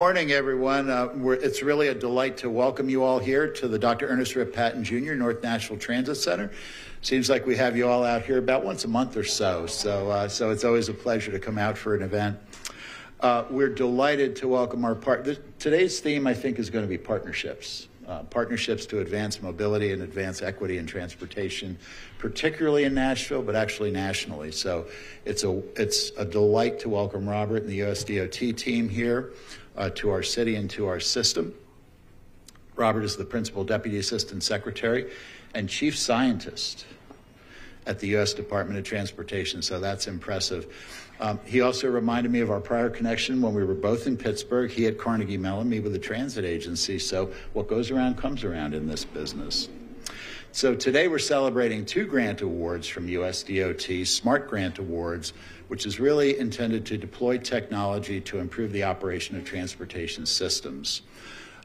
Morning, everyone. It's really a delight to welcome you all here to the Dr. Ernest Rip Patton Jr. North Nashville Transit Center. Seems like we have you all out here about once a month or so. So it's always a pleasure to come out for an event. We're delighted to welcome our today's theme, I think, is going to be partnerships. Partnerships to advance mobility and advance equity in transportation, particularly in Nashville, but actually nationally. So it's a delight to welcome Robert and the USDOT team here to our city and to our system. Robert is the Principal Deputy Assistant Secretary and Chief Scientist at the U.S. Department of Transportation, so that's impressive. He also reminded me of our prior connection when we were both in Pittsburgh. He at Carnegie Mellon, me with the transit agency, so what goes around comes around in this business. So today we're celebrating 2 grant awards from USDOT, SMART Grant Awards, which is really intended to deploy technology to improve the operation of transportation systems.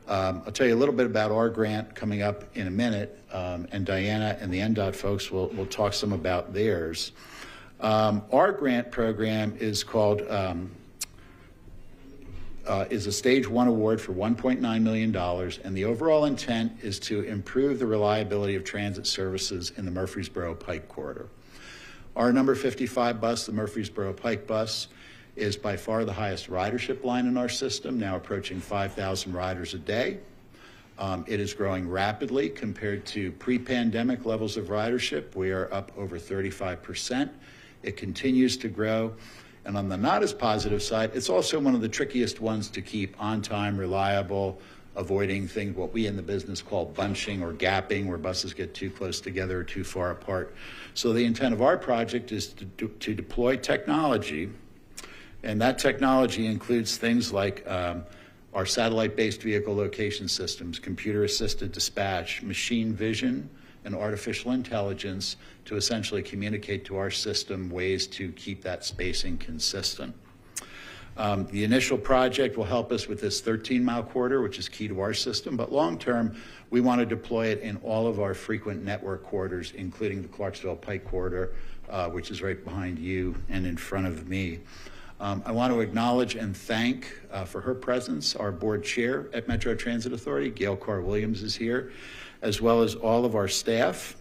I'll tell you a little bit about our grant coming up in a minute, and Diana and the NDOT folks will talk some about theirs. Our grant program is called, is a Stage 1 award for $1.9 million, and the overall intent is to improve the reliability of transit services in the Murfreesboro Pike corridor. Our number 55 bus, the Murfreesboro Pike bus, is by far the highest ridership line in our system, now approaching 5,000 riders a day. It is growing rapidly compared to pre-pandemic levels of ridership. We are up over 35%. It continues to grow. And on the not as positive side, it's also one of the trickiest ones to keep on time, reliable, avoiding things, what we in the business call bunching or gapping, where buses get too close together or too far apart. So the intent of our project is to deploy technology, and that technology includes things like our satellite-based vehicle location systems, computer-assisted dispatch, machine vision, and artificial intelligence to essentially communicate to our system ways to keep that spacing consistent. The initial project will help us with this 13-mile corridor, which is key to our system, but long-term, we want to deploy it in all of our frequent network corridors, including the Clarksville Pike corridor, which is right behind you and in front of me. I want to acknowledge and thank for her presence, our board chair at Metro Transit Authority, Gail Carr-Williams is here, as well as all of our staff.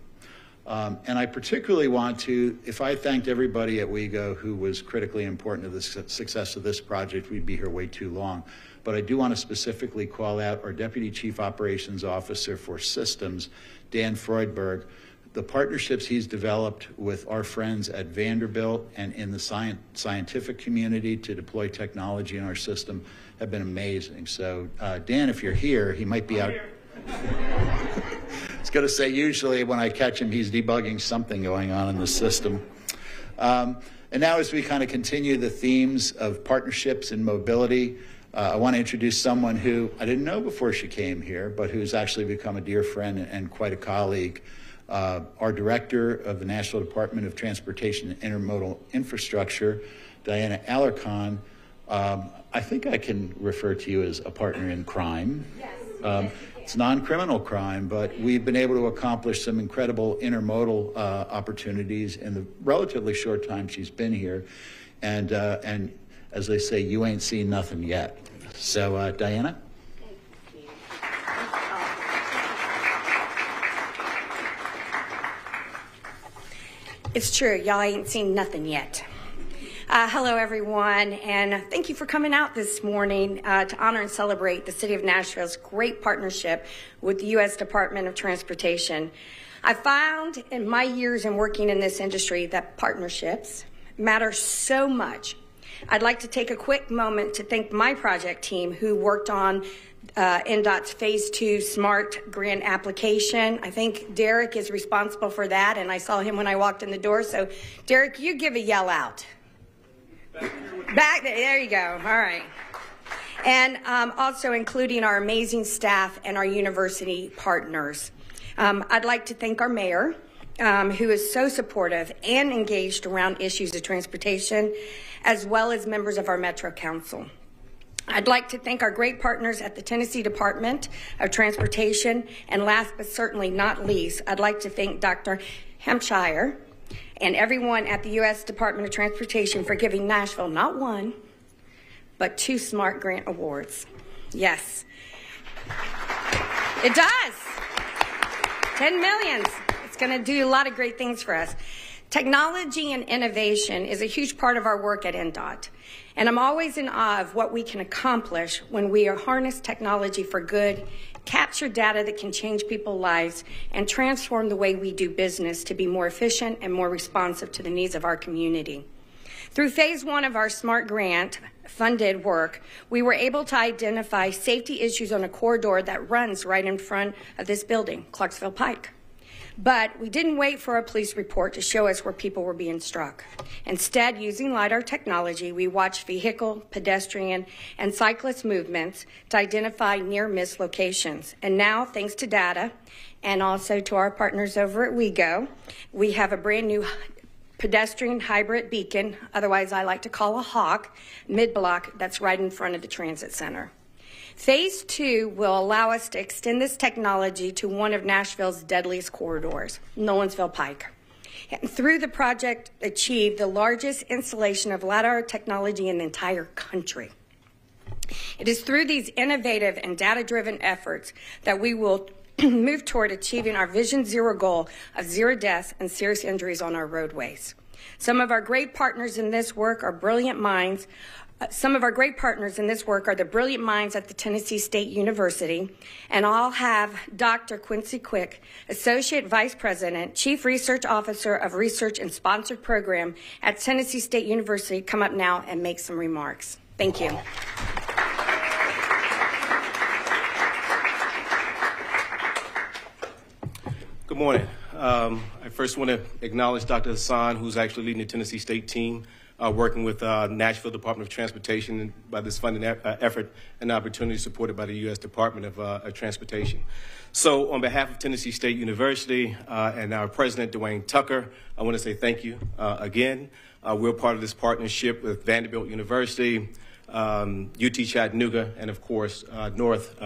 And I particularly want to, if I thanked everybody at WeGo who was critically important to the success of this project, we'd be here way too long. But I do want to specifically call out our Deputy Chief Operations Officer for Systems, Dan Freudberg. The partnerships he's developed with our friends at Vanderbilt and in the scientific community to deploy technology in our system have been amazing. So Dan, if you're here, he might be out. I was going to say, usually when I catch him, he's debugging something going on in the system. And now as we kind of continue the themes of partnerships and mobility, I want to introduce someone who I didn't know before she came here, but who's actually become a dear friend and quite a colleague. Our director of the National Department of Transportation and Intermodal Infrastructure, Diana Alarcon. I think I can refer to you as a partner in crime. Yes. It's non-criminal crime, but we've been able to accomplish some incredible intermodal opportunities in the relatively short time she's been here. And as they say, you ain't seen nothing yet. So, Diana? It's true, y'all ain't seen nothing yet. Hello, everyone, and thank you for coming out this morning to honor and celebrate the City of Nashville's great partnership with the U.S. Department of Transportation. I found in my years in working in this industry that partnerships matter so much. I'd like to take a quick moment to thank my project team who worked on NDOT's Phase 2 SMART grant application. I think Derek is responsible for that, and I saw him when I walked in the door. So, Derek, you give a yell out. Back there you go. All right. And also including our amazing staff and our university partners. I'd like to thank our mayor, who is so supportive and engaged around issues of transportation, as well as members of our Metro Council. I'd like to thank our great partners at the Tennessee Department of Transportation, and last but certainly not least, I'd like to thank Dr. Hampshire and everyone at the U.S. Department of Transportation for giving Nashville not one, but 2 SMART Grant Awards. Yes. It does. 10 million. It's going to do a lot of great things for us. Technology and innovation is a huge part of our work at USDOT. And I'm always in awe of what we can accomplish when we harness technology for good, capture data that can change people's lives, and transform the way we do business to be more efficient and more responsive to the needs of our community. Through phase 1 of our SMART grant funded work, we were able to identify safety issues on a corridor that runs right in front of this building, Clarksville Pike. But we didn't wait for a police report to show us where people were being struck. Instead, using LiDAR technology, we watched vehicle, pedestrian, and cyclist movements to identify near-miss locations. And now, thanks to data and also to our partners over at WeGo, we have a brand new pedestrian hybrid beacon, otherwise I like to call a hawk, mid-block that's right in front of the transit center. Phase 2 will allow us to extend this technology to one of Nashville's deadliest corridors, Nolensville Pike. And through the project, achieve the largest installation of LiDAR technology in the entire country. It is through these innovative and data-driven efforts that we will move toward achieving our Vision Zero goal of 0 deaths and serious injuries on our roadways. Some of our great partners in this work are brilliant minds. Some of our great partners in this work are the brilliant minds at the Tennessee State University, and I'll have Dr. Quincy Quick, Associate Vice President, Chief Research Officer of Research and Sponsored Program at Tennessee State University, come up now and make some remarks. Thank you. Good morning. I first want to acknowledge Dr. Hassan, who's actually leading the Tennessee State team, working with Nashville Department of Transportation by this funding effort and opportunity supported by the U.S. Department of Transportation. So on behalf of Tennessee State University and our president, Dwayne Tucker, I want to say thank you again. We're part of this partnership with Vanderbilt University, UT Chattanooga, and of course, North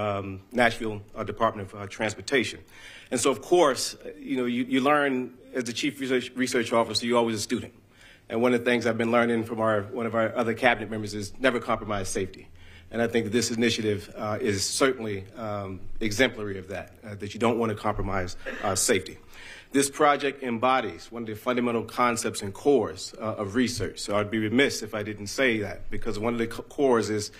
Nashville Department of Transportation. And so, of course, you learn as the chief research officer, you're always a student. And one of the things I've been learning from one of our other cabinet members is never compromise safety. And I think that this initiative is certainly exemplary of that, that you don't want to compromise safety. This project embodies one of the fundamental concepts and cores of research. So I'd be remiss if I didn't say that, because one of the cores is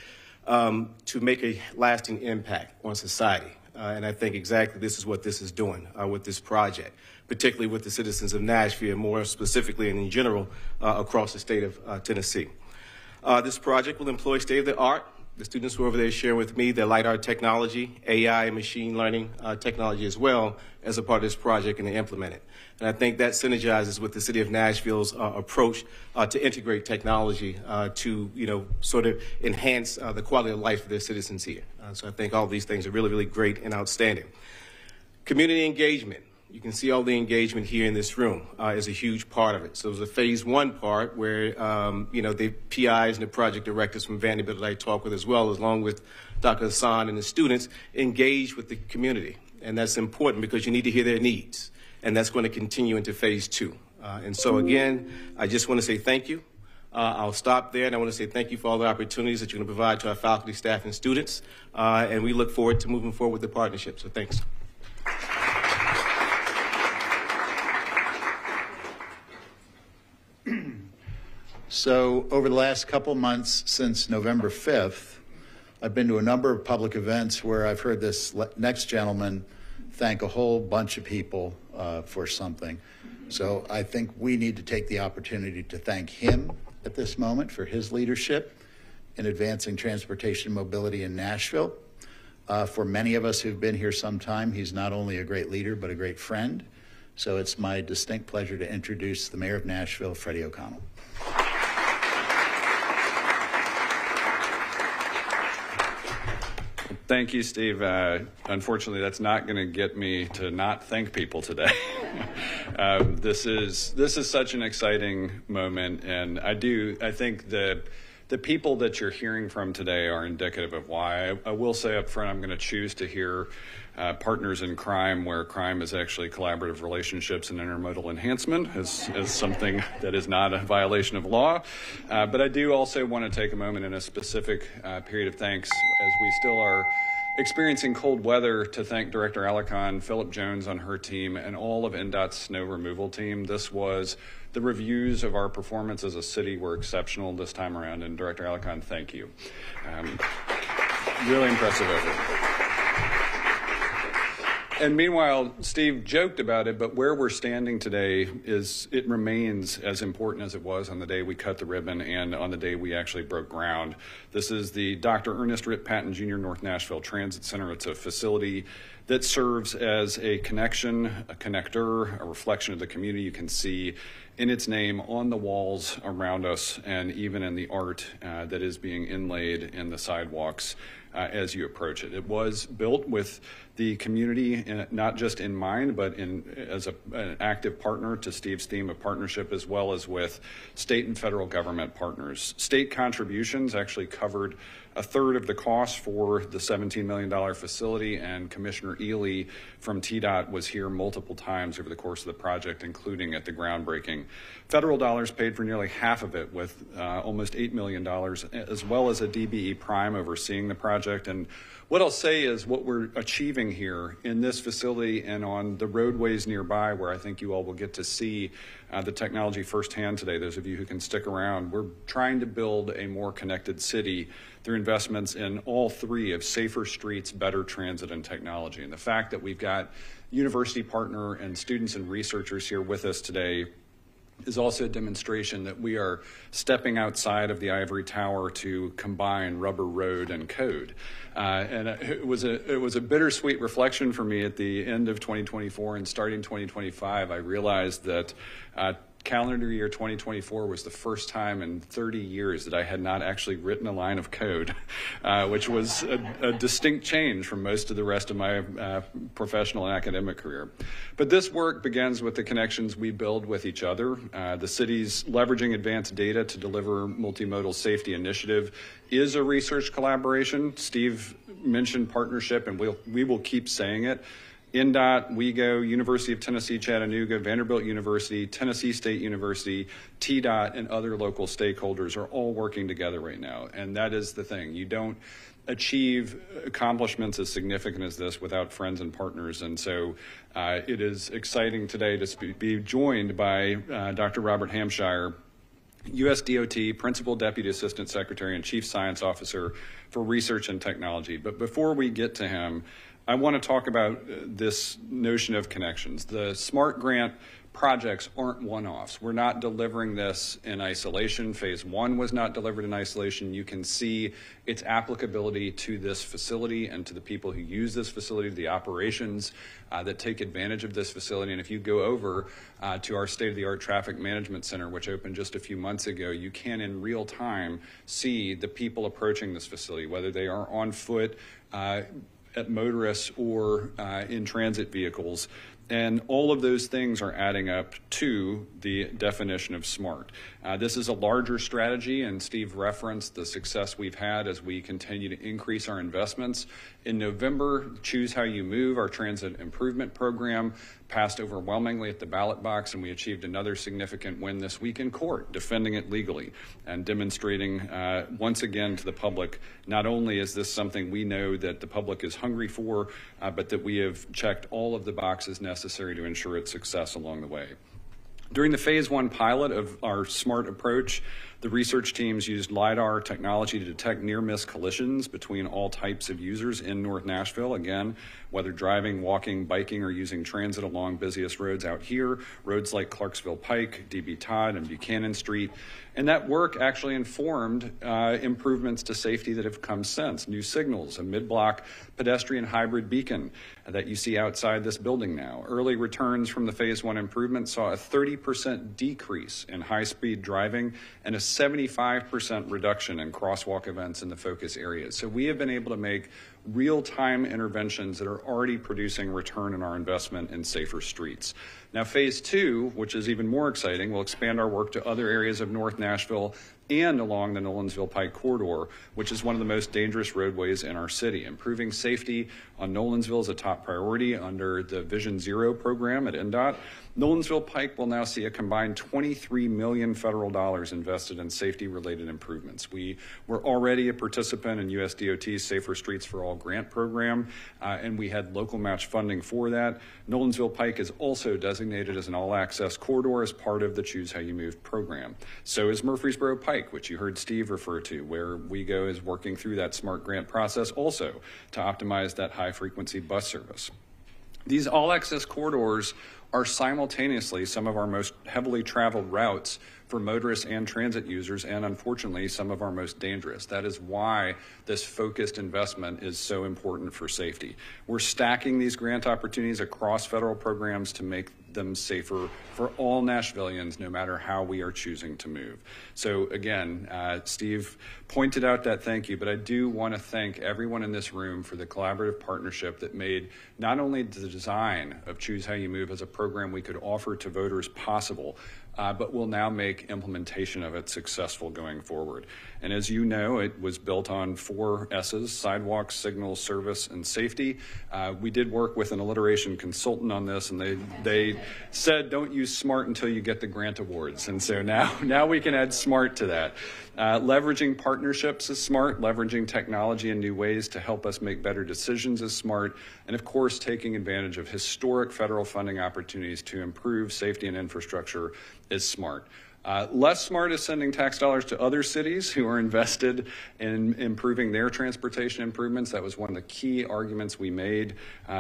to make a lasting impact on society. And I think exactly this is what this is doing with this project, particularly with the citizens of Nashville, more specifically and in general across the state of Tennessee. This project will employ state-of-the-art. The students who are over there sharing with me their LiDAR technology, AI and machine learning technology as well as a part of this project, and they implement it. And I think that synergizes with the city of Nashville's approach to integrate technology to, sort of enhance the quality of life for their citizens here. So I think all of these things are really, really great and outstanding. Community engagement. You can see all the engagement here in this room is a huge part of it. So there's a phase 1 part where, the PIs and the project directors from Vanderbilt that I talk with as well, along with Dr. Hassan and the students, engage with the community. And that's important because you need to hear their needs. And that's going to continue into phase 2. And so, again, I just want to say thank you. I'll stop there, and I want to say thank you for all the opportunities that you're going to provide to our faculty, staff, and students. And we look forward to moving forward with the partnership. So thanks. So over the last couple months since November 5th, I've been to a number of public events where I've heard this next gentleman thank a whole bunch of people for something. So I think we need to take the opportunity to thank him at this moment for his leadership in advancing transportation mobility in Nashville. For many of us who've been here some time, he's not only a great leader, but a great friend. So it's my distinct pleasure to introduce the Mayor of Nashville, Freddie O'Connell. Thank you, Steve. Unfortunately, that's not going to get me to not thank people today. This is such an exciting moment, and I think the the people that you're hearing from today are indicative of why. I will say up front, I'm going to choose to hear partners in crime, where crime is actually collaborative relationships and intermodal enhancement, as something that is not a violation of law. But I do also want to take a moment in a specific period of thanks, as we still are experiencing cold weather, to thank Director Alicon, Philip Jones on her team, and all of NDOT's snow removal team. The reviews of our performance as a city were exceptional this time around, and Director Alicon, thank you. Really impressive effort. And meanwhile, Steve joked about it, but where we're standing today it remains as important as it was on the day we cut the ribbon and on the day we actually broke ground. This is the Dr. Ernest Ritt Patton Jr. North Nashville Transit Center. It's a facility that serves as a connection, a connector, a reflection of the community. You can see in its name on the walls around us, and even in the art that is being inlaid in the sidewalks as you approach it. It was built with the community not just in mind, but as an active partner to Steve's theme of partnership, as well as with state and federal government partners. State contributions actually covered a third of the cost for the $17 million facility, and Commissioner Ely from TDOT was here multiple times over the course of the project, including at the groundbreaking. Federal dollars paid for nearly half of it, with almost $8 million, as well as a DBE Prime overseeing the project. And what I'll say is what we're achieving here in this facility and on the roadways nearby, where I think you all will get to see the technology firsthand today, those of you who can stick around, we're trying to build a more connected city through investments in all three of safer streets, better transit, and technology. And the fact that we've got university partner and students and researchers here with us today is also a demonstration that we are stepping outside of the ivory tower to combine rubber, road, and code. And it was a bittersweet reflection for me at the end of 2024 and starting 2025. I realized that calendar year 2024 was the first time in 30 years that I had not actually written a line of code, which was a distinct change from most of the rest of my professional and academic career. But this work begins with the connections we build with each other. The city's leveraging advanced data to deliver multimodal safety initiative is a research collaboration. Steve mentioned partnership, and we will keep saying it. NDOT, WEGO, University of Tennessee, Chattanooga, Vanderbilt University, Tennessee State University, TDOT, and other local stakeholders are all working together right now. And that is the thing. You don't achieve accomplishments as significant as this without friends and partners. And so it is exciting today to be joined by Dr. Robert Hampshire, USDOT Principal Deputy Assistant Secretary and Chief Science Officer for Research and Technology. But before we get to him, I want to talk about this notion of connections. The SMART grant projects aren't one-offs. We're not delivering this in isolation. Phase 1 was not delivered in isolation. You can see its applicability to this facility and to the people who use this facility, the operations that take advantage of this facility. And if you go over to our state-of-the-art traffic management center, which opened just a few months ago, you can in real time see the people approaching this facility, whether they are on foot, at motorists, or in transit vehicles. And all of those things are adding up to the definition of SMART. This is a larger strategy, and Steve referenced the success we've had as we continue to increase our investments. In November, Choose How You Move, our transit improvement program, passed overwhelmingly at the ballot box, and we achieved another significant win this week in court, defending it legally and demonstrating once again to the public, not only is this something we know that the public is hungry for, but that we have checked all of the boxes necessary to ensure its success along the way. During the Phase 1 pilot of our SMART approach, the research teams used LiDAR technology to detect near-miss collisions between all types of users in North Nashville. Again, whether driving, walking, biking, or using transit along busiest roads out here, roads like Clarksville Pike, D.B. Todd, and Buchanan Street. And that work actually informed improvements to safety that have come since. New signals, a mid-block pedestrian hybrid beacon that you see outside this building now. Early returns from the Phase 1 improvement saw a 30% decrease in high-speed driving and a 75% reduction in crosswalk events in the focus areas. So we have been able to make real-time interventions that are already producing return on our investment in safer streets. Now, Phase 2, which is even more exciting, will expand our work to other areas of North Nashville and along the Nolensville Pike corridor, which is one of the most dangerous roadways in our city. Improving safety on Nolensville is a top priority under the Vision Zero program at NDOT. Nolensville Pike will now see a combined $23 million federal dollars invested in safety-related improvements. We were already a participant in USDOT's Safer Streets for All grant program, and we had local match funding for that. Nolensville Pike is also designated as an all-access corridor as part of the Choose How You Move program. So is Murfreesboro Pike, which you heard Steve refer to, where WeGo is working through that SMART grant process also to optimize that high-frequency bus service. These all-access corridors are simultaneously some of our most heavily traveled routes for motorists and transit users, and unfortunately, some of our most dangerous. That is why this focused investment is so important for safety. We're stacking these grant opportunities across federal programs to make them safer for all Nashvillians, no matter how we are choosing to move. So again, Steve pointed out that thank you, but I do want to thank everyone in this room for the collaborative partnership that made not only the design of Choose How You Move as a program we could offer to voters possible, but will now make implementation of it successful going forward. And as you know, it was built on 4 S's: sidewalks, signals, service, and safety. We did work with an alliteration consultant on this, and they said don't use SMART until you get the grant awards. And so now we can add SMART to that. Leveraging partnerships is SMART, leveraging technology in new ways to help us make better decisions is SMART, and of course taking advantage of historic federal funding opportunities to improve safety and infrastructure is SMART. Less smart is sending tax dollars to other cities who are invested in improving their transportation improvements. That was one of the key arguments we made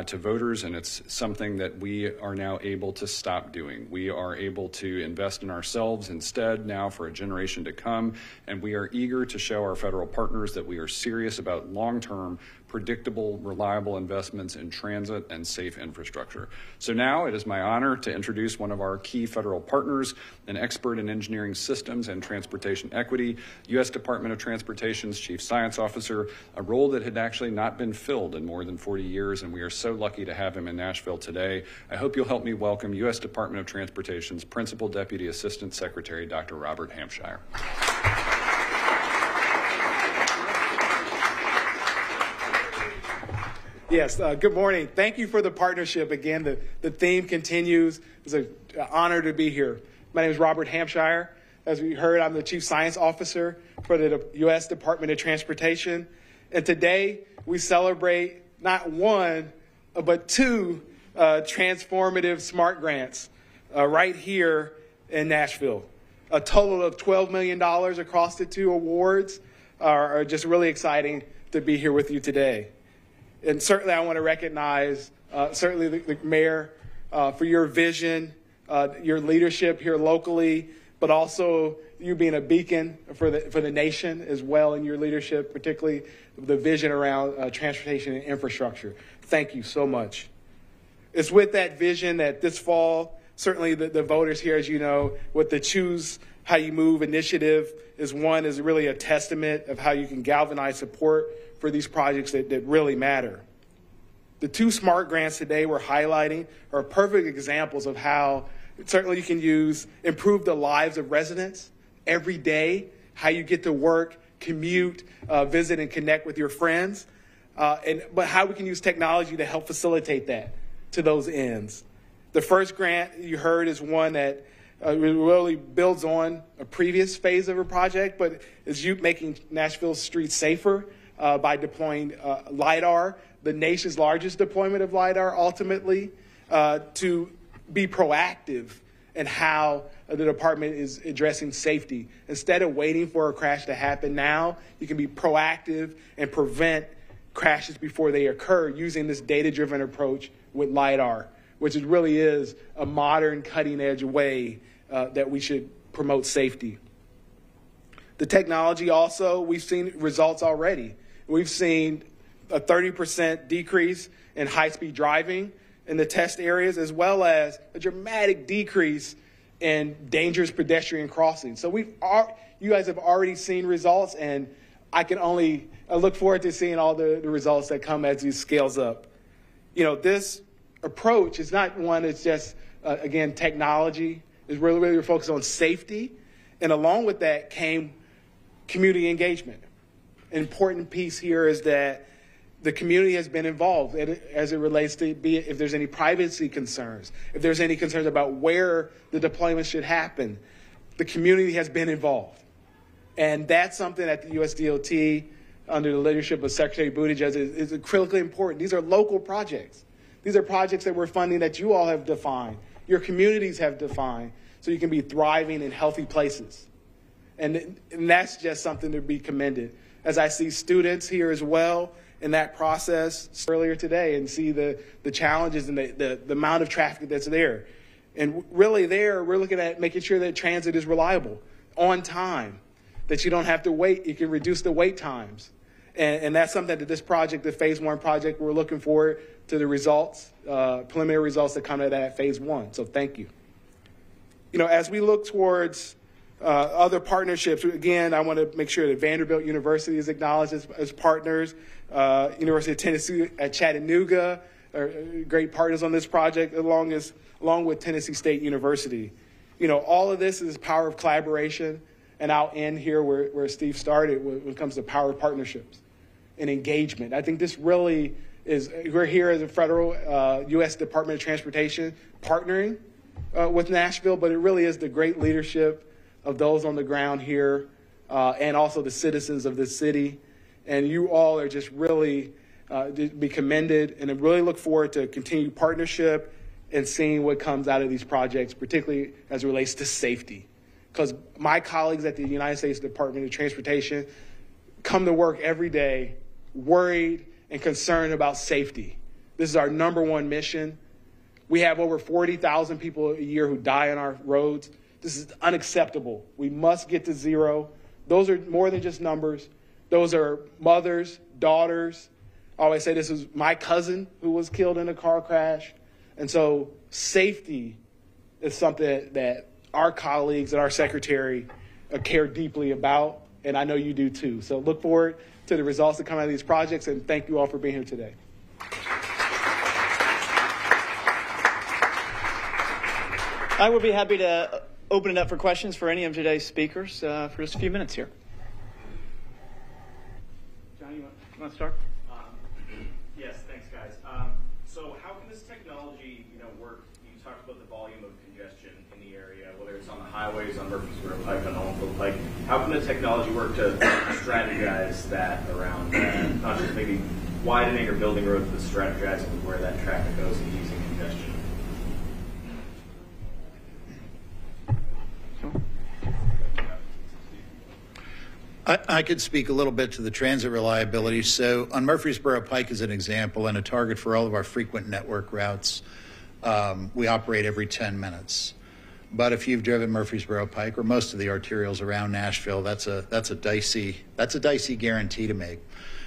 to voters, and it's something that we are now able to stop doing. We are able to invest in ourselves instead now for a generation to come, and we are eager to show our federal partners that we are serious about long-term, predictable, reliable investments in transit and safe infrastructure. So now it is my honor to introduce one of our key federal partners, an expert in engineering systems and transportation equity, U.S. Department of Transportation's Chief Science Officer, a role that had actually not been filled in more than 40 years, and we are so lucky to have him in Nashville today. I hope you'll help me welcome U.S. Department of Transportation's Principal Deputy Assistant Secretary, Dr. Robert Hampshire. Yes, good morning. Thank you for the partnership. Again, the theme continues. It's an honor to be here. My name is Robert Hampshire. As we heard, I'm the Chief Science Officer for the U.S. Department of Transportation. And today we celebrate not one, but 2 transformative SMART grants right here in Nashville. A total of $12 million across the 2 awards are just really exciting to be here with you today. And certainly I want to recognize certainly the mayor for your vision, your leadership here locally, but also you being a beacon for the nation as well in your leadership, particularly the vision around transportation and infrastructure. Thank you so much. It's with that vision that this fall, certainly the voters here, as you know, with the Choose How You Move initiative is really a testament of how you can galvanize support for these projects that really matter. The 2 SMART grants today we're highlighting are perfect examples of how certainly you can improve the lives of residents every day, how you get to work, commute, visit, and connect with your friends, but how we can use technology to help facilitate that to those ends. The first grant you heard is one that really builds on a previous phase of a project, but is making Nashville's streets safer by deploying LiDAR, the nation's largest deployment of LiDAR ultimately, to be proactive in how the department is addressing safety. Instead of waiting for a crash to happen now, you can be proactive and prevent crashes before they occur using this data-driven approach with LiDAR, which really is a modern, cutting-edge way that we should promote safety. The technology also, we've seen results already. We've seen a 30% decrease in high-speed driving in the test areas, as well as a dramatic decrease in dangerous pedestrian crossings. So you guys have already seen results, and I look forward to seeing all the results that come as these scales up. You know, this approach is not one that's just, again, technology. It's really focused on safety. And along with that came Community engagement. An important piece here is that the community has been involved as it relates to if there's any privacy concerns, if there's any concerns about where the deployment should happen. The community has been involved. And that's something that the USDOT, under the leadership of Secretary Buttigieg, is critically important. These are local projects. These are projects that we're funding that you all have defined, your communities have defined, so you can be thriving in healthy places. And that's just something to be commended. As I see students here as well in that process earlier today and see the challenges and the amount of traffic that's there. And really there, we're looking at making sure that transit is reliable, on time, that you don't have to wait. You can reduce the wait times. And that's something that this project, the Phase 1 project, we're looking forward to the results, preliminary results that come out of that Phase 1. So thank you. You know, as we look towards other partnerships, again, I want to make sure that Vanderbilt University is acknowledged as partners. University of Tennessee at Chattanooga are great partners on this project, along with Tennessee State University. You know, all of this is power of collaboration, and I'll end here where Steve started when it comes to power of partnerships and engagement. I think this really is, we're here as a federal U.S. Department of Transportation partnering with Nashville, but it really is the great leadership of those on the ground here and also the citizens of this city. And you all are just really to be commended, and I really look forward to continued partnership and seeing what comes out of these projects, particularly as it relates to safety. Because my colleagues at the United States Department of Transportation come to work every day worried and concerned about safety. This is our #1 mission. We have over 40,000 people a year who die on our roads. This is unacceptable. We must get to zero. Those are more than just numbers. Those are mothers, daughters. I always say this is my cousin who was killed in a car crash. And so safety is something that our colleagues and our secretary care deeply about, and I know you do too. So look forward to the results that come out of these projects, and thank you all for being here today. I would be happy to open it up for questions for any of today's speakers for just a few minutes here. Johnny, you want to start? Yes, thanks, guys. So how can this technology, work? You talked about the volume of congestion in the area, whether it's on the highways, on Murfreesboro Pike, on Homefield Pike. How can the technology work to strategize that around not just maybe widening or building roads, but strategizing where that traffic goes and easing congestion? I could speak a little bit to the transit reliability. So on Murfreesboro Pike as an example, and a target for all of our frequent network routes, we operate every 10 minutes. But if you've driven Murfreesboro Pike or most of the arterials around Nashville, that's a dicey guarantee to make.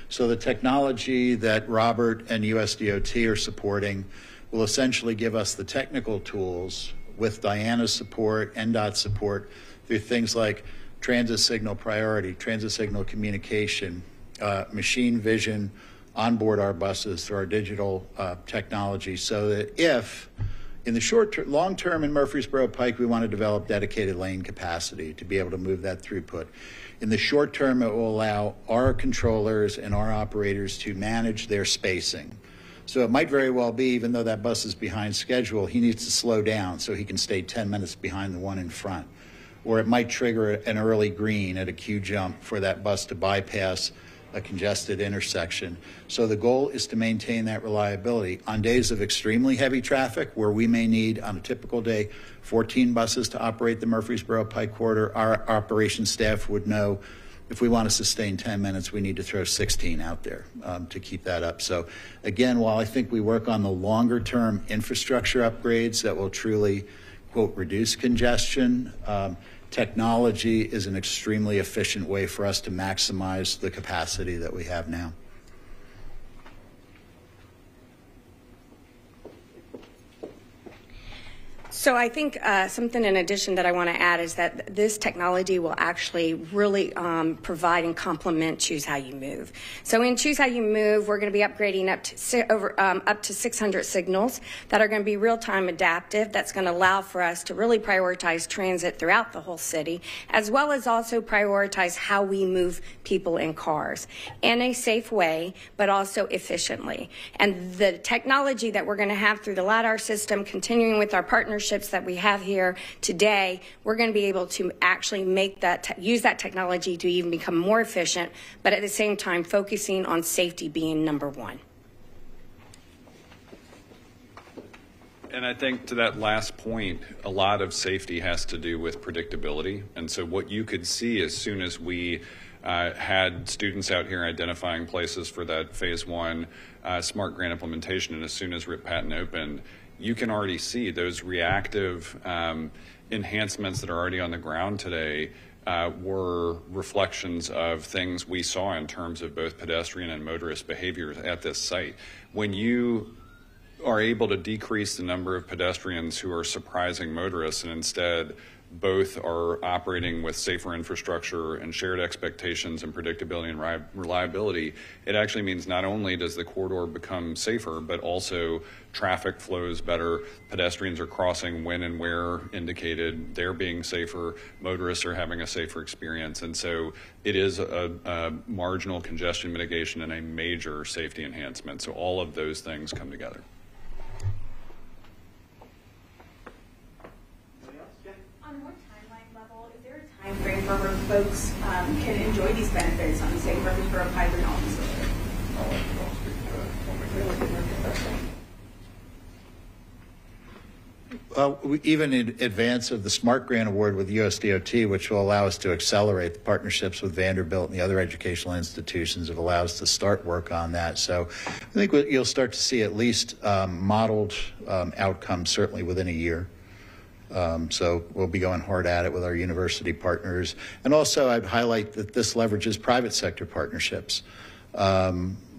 So the technology that Robert and USDOT are supporting will essentially give us the technical tools with Diana's support, NDOT support, through things like transit signal priority, transit signal communication, machine vision onboard our buses through our digital technology, so that if in the long term in Murfreesboro Pike we want to develop dedicated lane capacity to be able to move that throughput. In the short term, it will allow our controllers and our operators to manage their spacing. So it might very well be, even though that bus is behind schedule, he needs to slow down so he can stay 10 minutes behind the one in front. Or it might trigger an early green at a queue jump for that bus to bypass a congested intersection. So the goal is to maintain that reliability. On days of extremely heavy traffic, where we may need, on a typical day, 14 buses to operate the Murfreesboro Pike corridor, our operations staff would know if we want to sustain 10 minutes, we need to throw 16 out there to keep that up. So again, while I think we work on the longer term infrastructure upgrades that will truly, quote, reduce congestion, technology is an extremely efficient way for us to maximize the capacity that we have now. So I think something in addition that I want to add is that this technology will actually really provide and complement Choose How You Move. So in Choose How You Move, we're going to be upgrading up to 600 signals that are going to be real-time adaptive. That's going to allow for us to really prioritize transit throughout the whole city, as well as also prioritize how we move people in cars in a safe way, but also efficiently. And the technology that we're going to have through the LiDAR system, continuing with our partnerships that we have here today, we're going to be able to actually make that, use that technology to even become more efficient, but at the same time focusing on safety being number one. And I think to that last point, a lot of safety has to do with predictability. And so what you could see as soon as we had students out here identifying places for that phase one SMART grant implementation, and as soon as RIP Patent opened, you can already see those reactive enhancements that are already on the ground today were reflections of things we saw in terms of both pedestrian and motorist behaviors at this site. When you are able to decrease the number of pedestrians who are surprising motorists and instead both are operating with safer infrastructure and shared expectations and predictability and reliability, it actually means not only does the corridor become safer, but also traffic flows better, pedestrians are crossing when and where indicated, they're being safer, motorists are having a safer experience. And so it is a marginal congestion mitigation and a major safety enhancement. So all of those things come together. Time frame for where folks can enjoy these benefits on, say, Murfreesboro Pike and Alton. Even in advance of the SMART Grant Award with USDOT, which will allow us to accelerate the partnerships with Vanderbilt and the other educational institutions, have allowed us to start work on that. So I think you'll start to see at least modeled outcomes certainly within a year. So we'll be going hard at it with our university partners. And also I'd highlight that this leverages private sector partnerships.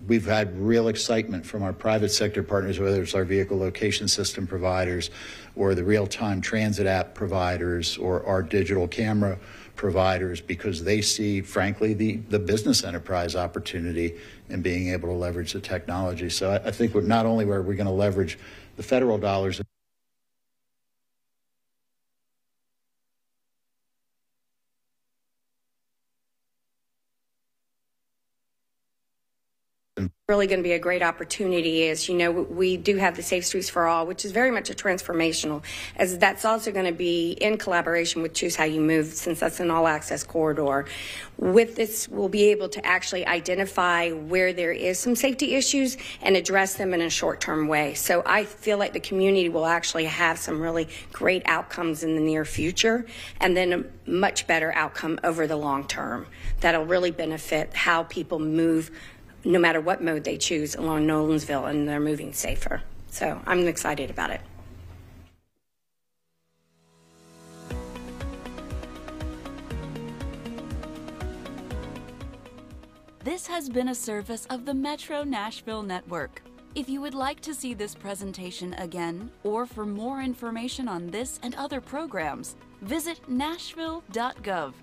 We've had real excitement from our private sector partners, whether it's our vehicle location system providers or the real-time transit app providers or our digital camera providers, because they see, frankly, the business enterprise opportunity in being able to leverage the technology. So I think not only are we going to leverage the federal dollars, really going to be a great opportunity is, you know, we do have the Safe Streets for All, which is very much a transformational, as that's also going to be in collaboration with Choose How You Move, since that's an all-access corridor. With this, we'll be able to actually identify where there is some safety issues and address them in a short-term way. So I feel like the community will actually have some really great outcomes in the near future, and then a much better outcome over the long term that'll really benefit how people move no matter what mode they choose along Nolensville, and they're moving safer. So I'm excited about it. This has been a service of the Metro Nashville Network. If you would like to see this presentation again, or for more information on this and other programs, visit nashville.gov.